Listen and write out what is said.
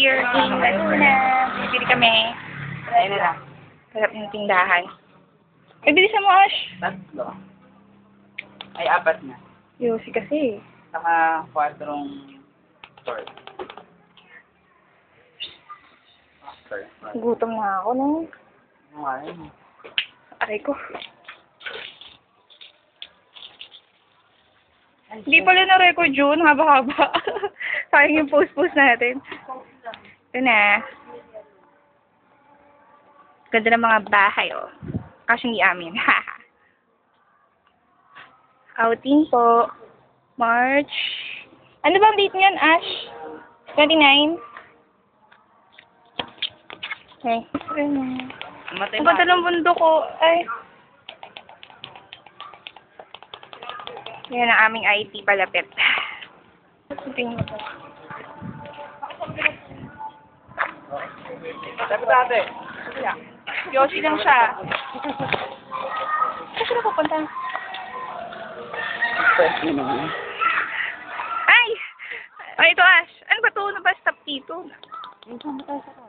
here in Laguna. Bibili kami. Ayun na lang. Sarap ng tindahan. Ay, bilisan mo, Ash. Tatlo. Ay, apat na. Yosi kasi. Saka 4 store. Sorry. Gutom na ako, no? Ano nga yun? Aray ko. Hindi pala na-record yun. Haba-haba. Sayang yung post-post natin. Ito na. Ganda ng mga bahay, oh. Kasi hindi amin. Haha. Outing po. March. Ano bang date niyan, Ash? 29? Okay. Matay Ang ganda ng bundok ko. Ay. Yan ang aming IT palapit. Tingin mo. Sabi tate. Yoshi lang siya. Saan sila pupunta? Pwede naman. Ay! Ay, ito Ash. Ano ba ito? Ano ba stop dito? Yung pumunta sa